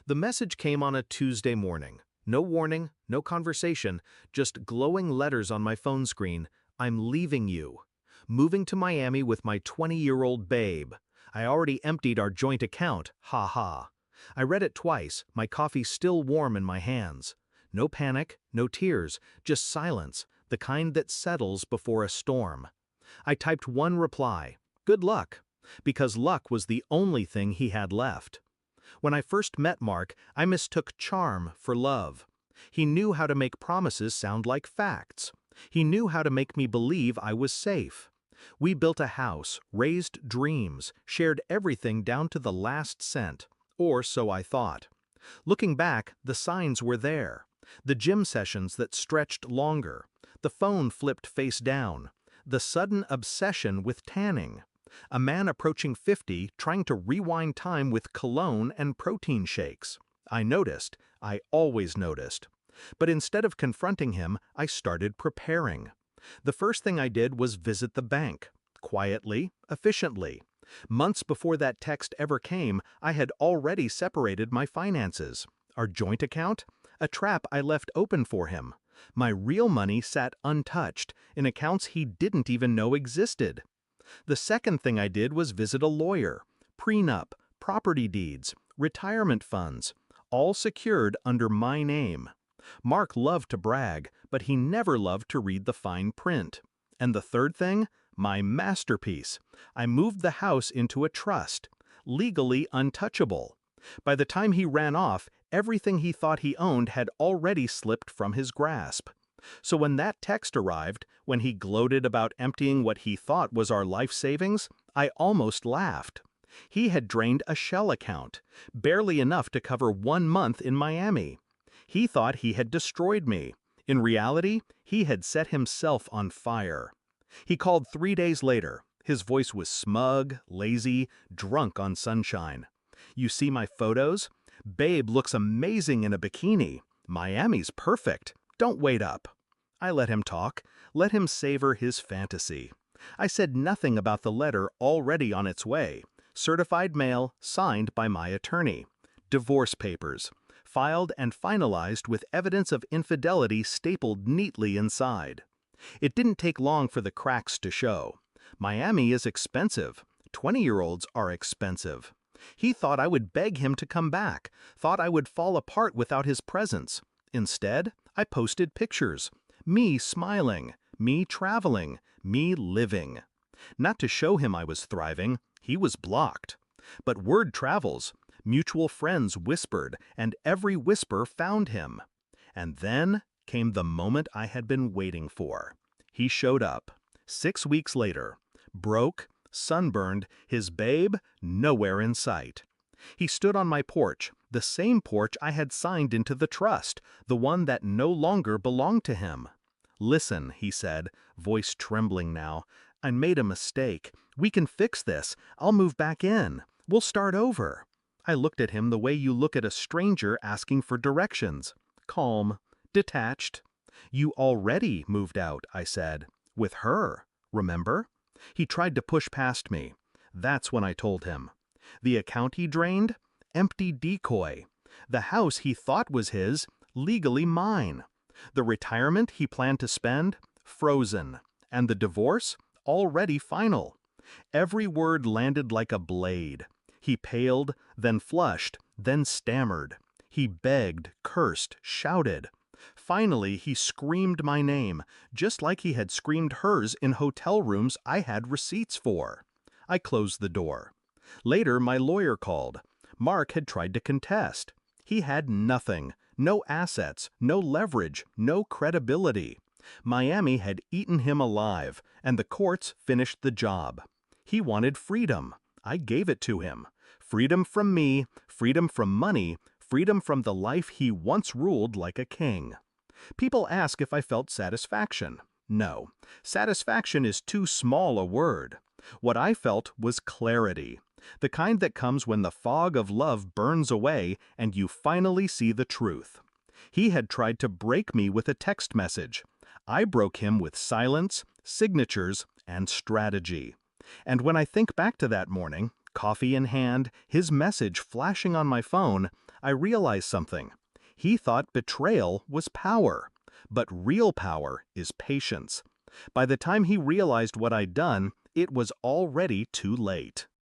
The message came on a Tuesday morning. No warning, no conversation, just glowing letters on my phone screen. I'm leaving you. Moving to Miami with my 20-year-old babe. I already emptied our joint account, ha ha. I read it twice, my coffee still warm in my hands. No panic, no tears, just silence, the kind that settles before a storm. I typed one reply, good luck, because luck was the only thing he had left. When I first met Mark, I mistook charm for love. He knew how to make promises sound like facts. He knew how to make me believe I was safe. We built a house, raised dreams, shared everything down to the last cent, or so I thought. Looking back, the signs were there. The gym sessions that stretched longer, the phone flipped face down, the sudden obsession with tanning. A man approaching 50 trying to rewind time with cologne and protein shakes. I noticed. I always noticed. But instead of confronting him, I started preparing. The first thing I did was visit the bank. Quietly, efficiently. Months before that text ever came, I had already separated my finances. Our joint account? A trap I left open for him. My real money sat untouched, in accounts he didn't even know existed. The second thing I did was visit a lawyer. Prenup, property deeds, retirement funds, all secured under my name. Mark loved to brag, but he never loved to read the fine print. And the third thing? My masterpiece. I moved the house into a trust, legally untouchable. By the time he ran off, everything he thought he owned had already slipped from his grasp. So when that text arrived, when he gloated about emptying what he thought was our life savings, I almost laughed. He had drained a shell account, barely enough to cover 1 month in Miami. He thought he had destroyed me. In reality, he had set himself on fire. He called 3 days later. His voice was smug, lazy, drunk on sunshine. You see my photos? Babe looks amazing in a bikini. Miami's perfect. Don't wait up. I let him talk, let him savor his fantasy. I said nothing about the letter already on its way. Certified mail, signed by my attorney. Divorce papers. Filed and finalized with evidence of infidelity stapled neatly inside. It didn't take long for the cracks to show. Miami is expensive. 20-year-olds are expensive. He thought I would beg him to come back, thought I would fall apart without his presence. Instead, I posted pictures. Me smiling, me traveling, me living. Not to show him I was thriving, he was blocked. But word travels. Mutual friends whispered, and every whisper found him. And then came the moment I had been waiting for. He showed up. 6 weeks later. Broke, sunburned, his babe nowhere in sight. He stood on my porch, the same porch I had signed into the trust, the one that no longer belonged to him. Listen, he said, voice trembling now. I made a mistake. We can fix this. I'll move back in. We'll start over. I looked at him the way you look at a stranger asking for directions. Calm, detached. You already moved out, I said. With her, remember? He tried to push past me. That's when I told him. The account he drained? Empty decoy. The house he thought was his? Legally mine. The retirement he planned to spend? Frozen. And the divorce? Already final. Every word landed like a blade. He paled, then flushed, then stammered. He begged, cursed, shouted. Finally, he screamed my name, just like he had screamed hers in hotel rooms I had receipts for. I closed the door. Later, my lawyer called. Mark had tried to contest. He had nothing, no assets, no leverage, no credibility. Miami had eaten him alive, and the courts finished the job. He wanted freedom. I gave it to him. Freedom from me, freedom from money, freedom from the life he once ruled like a king. People ask if I felt satisfaction. No, satisfaction is too small a word. What I felt was clarity, the kind that comes when the fog of love burns away and you finally see the truth. He had tried to break me with a text message. I broke him with silence, signatures, and strategy. And when I think back to that morning, coffee in hand, his message flashing on my phone, I realized something. He thought betrayal was power, but real power is patience. By the time he realized what I'd done, it was already too late.